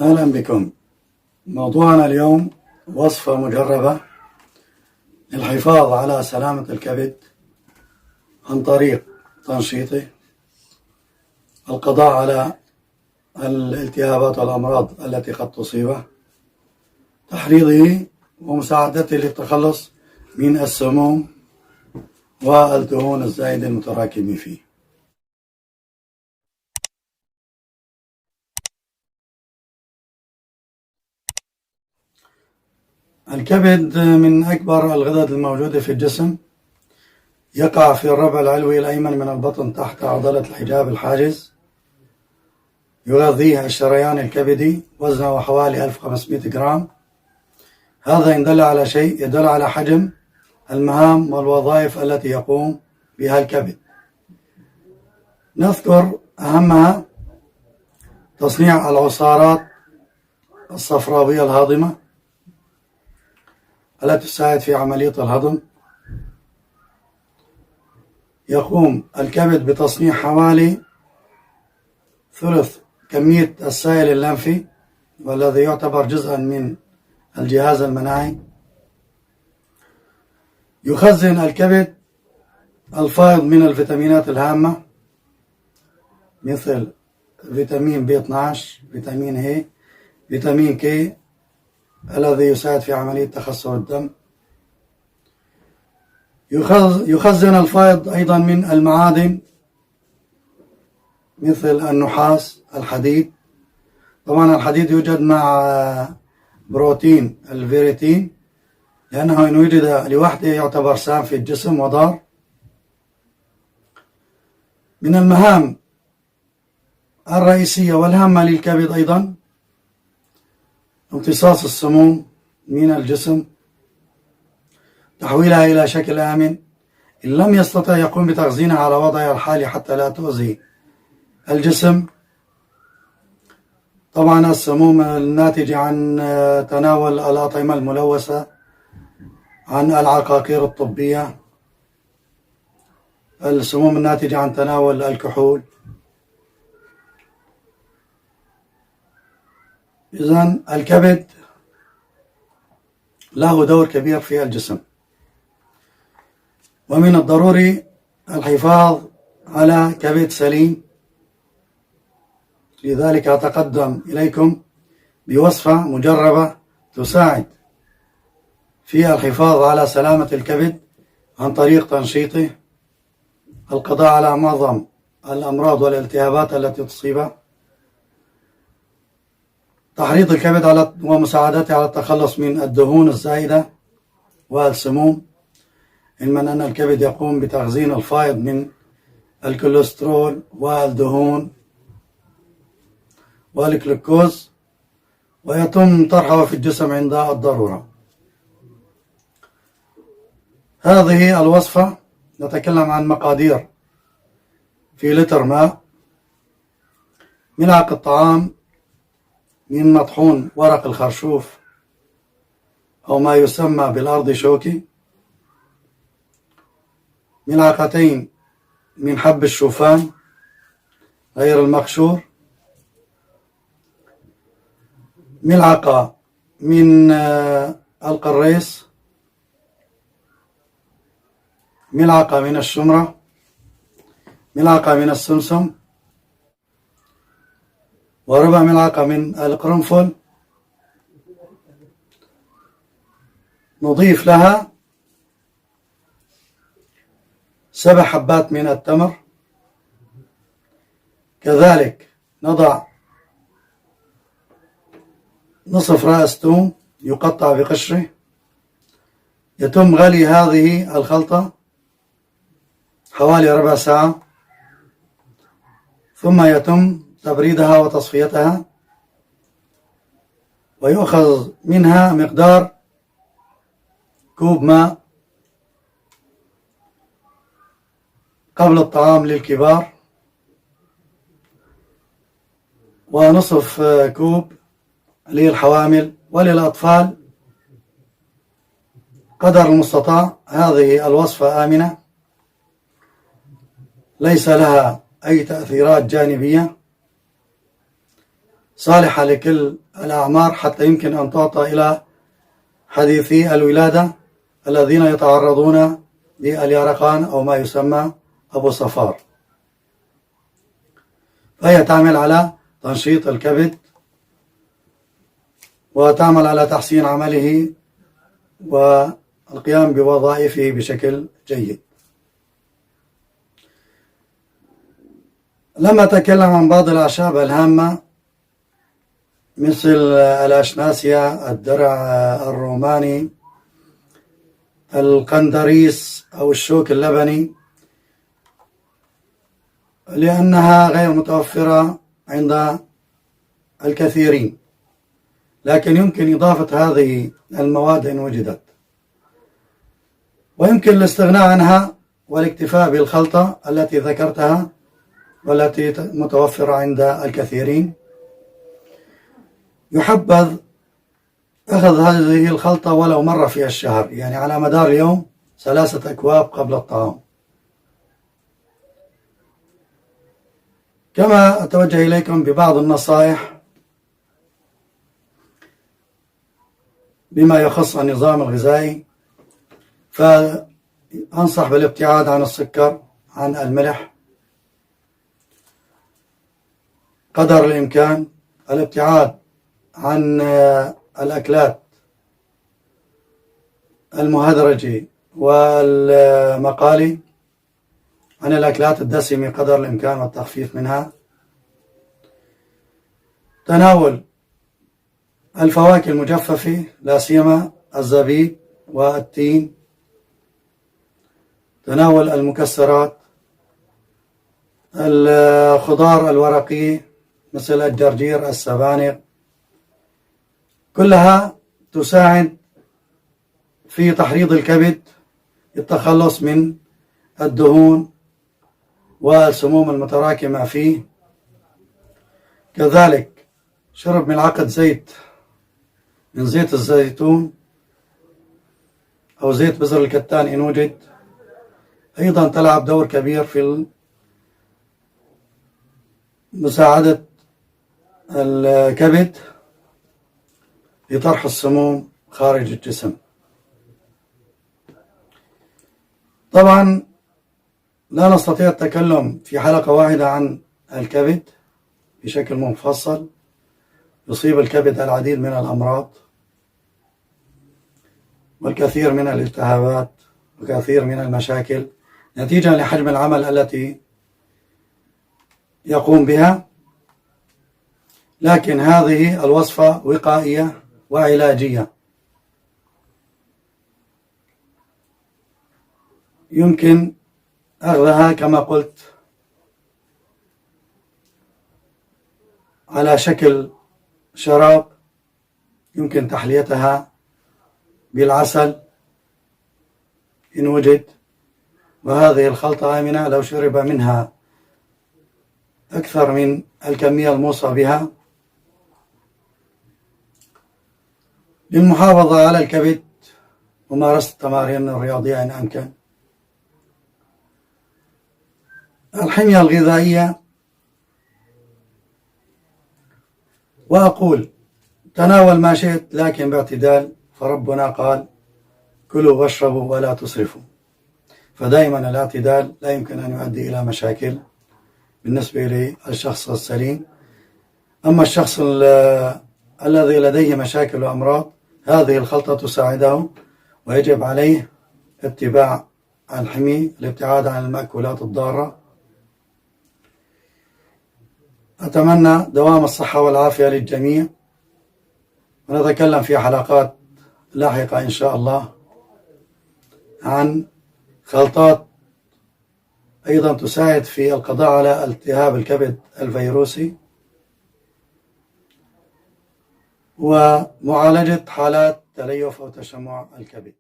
أهلا بكم. موضوعنا اليوم وصفة مجربة للحفاظ على سلامة الكبد عن طريق تنشيطه، القضاء على الالتهابات والأمراض التي قد تصيبه، تحريضه ومساعدته للتخلص من السموم والدهون الزائدة المتراكمة فيه. الكبد من أكبر الغدد الموجودة في الجسم، يقع في الربع العلوي الأيمن من البطن تحت عضلة الحجاب الحاجز، يغذيه الشريان الكبدي، وزنه حوالي 1500 جرام. هذا إن دل على شيء يدل على حجم المهام والوظائف التي يقوم بها الكبد. نذكر أهمها: تصنيع العصارات الصفراوية الهاضمة التي تساعد في عملية الهضم. يقوم الكبد بتصنيع حوالي ثلث كمية السائل الليمفي، والذي يعتبر جزءا من الجهاز المناعي. يخزن الكبد الفائض من الفيتامينات الهامة مثل فيتامين B12، فيتامين A، فيتامين K الذي يساعد في عملية تخثر الدم. يخزن الفائض أيضا من المعادن مثل النحاس، الحديد. طبعا الحديد يوجد مع بروتين الفيريتين، لأنه إن وجد لوحده يعتبر سام في الجسم وضار. من المهام الرئيسية والهامة للكبد أيضا امتصاص السموم من الجسم، تحويلها إلى شكل آمن. إن لم يستطع يقوم بتخزينها على وضعها الحالي حتى لا تؤذي الجسم. طبعا السموم الناتجة عن تناول الأطعمة الملوثة، عن العقاقير الطبية، السموم الناتجة عن تناول الكحول. إذن الكبد له دور كبير في الجسم، ومن الضروري الحفاظ على كبد سليم. لذلك أتقدم إليكم بوصفة مجربة تساعد في الحفاظ على سلامة الكبد عن طريق تنشيطه، القضاء على معظم الأمراض والالتهابات التي تصيبه، تحريض الكبد ومساعدته على التخلص من الدهون الزائدة والسموم، علما أن الكبد يقوم بتخزين الفائض من الكوليسترول والدهون والجلوكوز، ويتم طرحه في الجسم عند الضرورة. هذه الوصفة نتكلم عن مقادير: في لتر ماء ملعقة طعام من مطحون ورق الخرشوف أو ما يسمى بالأرضشوكي، ملعقتين من حب الشوفان غير المقشور، ملعقة من القريص، ملعقة من الشمرة، ملعقة من السمسم، وربع ملعقة من القرنفل. نضيف لها 7 حبات من التمر. كذلك نضع نصف رأس ثوم يقطع بقشره. يتم غلي هذه الخلطة حوالي ربع ساعة، ثم يتم تبريدها وتصفيتها، ويؤخذ منها مقدار كوب ماء قبل الطعام للكبار، ونصف كوب للحوامل وللأطفال قدر المستطاع. هذه الوصفة آمنة، ليس لها أي تأثيرات جانبية، صالحة لكل الأعمار، حتى يمكن أن تعطى إلى حديثي الولادة الذين يتعرضون لليرقان أو ما يسمى أبو صفار. فهي تعمل على تنشيط الكبد وتعمل على تحسين عمله والقيام بوظائفه بشكل جيد. لما أتكلم عن بعض الأعشاب الهامة مثل الأشناسيا، الدرع الروماني، القندريس أو الشوك اللبني، لأنها غير متوفرة عند الكثيرين، لكن يمكن إضافة هذه المواد إن وجدت، ويمكن الاستغناء عنها والاكتفاء بالخلطة التي ذكرتها والتي متوفرة عند الكثيرين. يحبذ أخذ هذه الخلطة ولو مرة في الشهر، يعني على مدار اليوم 3 أكواب قبل الطعام. كما أتوجه إليكم ببعض النصائح بما يخص النظام الغذائي، فأنصح بالابتعاد عن السكر، عن الملح قدر الإمكان، الابتعاد عن الأكلات المهدرجة والمقالي، عن الأكلات الدسمة قدر الإمكان والتخفيف منها، تناول الفواكه المجففة لا سيما الزبيب والتين، تناول المكسرات، الخضار الورقية مثل الجرجير، السبانخ، كلها تساعد في تحريض الكبد، التخلص من الدهون والسموم المتراكمة فيه. كذلك شرب ملعقة زيت من زيت الزيتون أو زيت بذر الكتان إن وجد، أيضا تلعب دور كبير في مساعدة الكبد لطرح السموم خارج الجسم. طبعا لا نستطيع التكلم في حلقة واحدة عن الكبد بشكل مفصل. يصيب الكبد العديد من الأمراض والكثير من الالتهابات وكثير من المشاكل نتيجة لحجم العمل التي يقوم بها، لكن هذه الوصفة وقائية وعلاجية، يمكن أخذها كما قلت على شكل شراب، يمكن تحليتها بالعسل إن وجد، وهذه الخلطة آمنة لو شرب منها أكثر من الكمية الموصى بها للمحافظة على الكبد وممارسة التمارين الرياضية إن أمكن. الحمية الغذائية، وأقول تناول ما شئت لكن باعتدال، فربنا قال كلوا واشربوا ولا تسرفوا، فدائما الاعتدال لا يمكن أن يؤدي إلى مشاكل بالنسبة للشخص السليم. أما الشخص الذي لديه مشاكل وأمراض، هذه الخلطة تساعده، ويجب عليه اتباع الحمي، الابتعاد عن المأكولات الضارة. أتمنى دوام الصحة والعافية للجميع، ونتكلم في حلقات لاحقة إن شاء الله عن خلطات أيضا تساعد في القضاء على التهاب الكبد الفيروسي ومعالجة حالات تليف أو تشمع الكبد.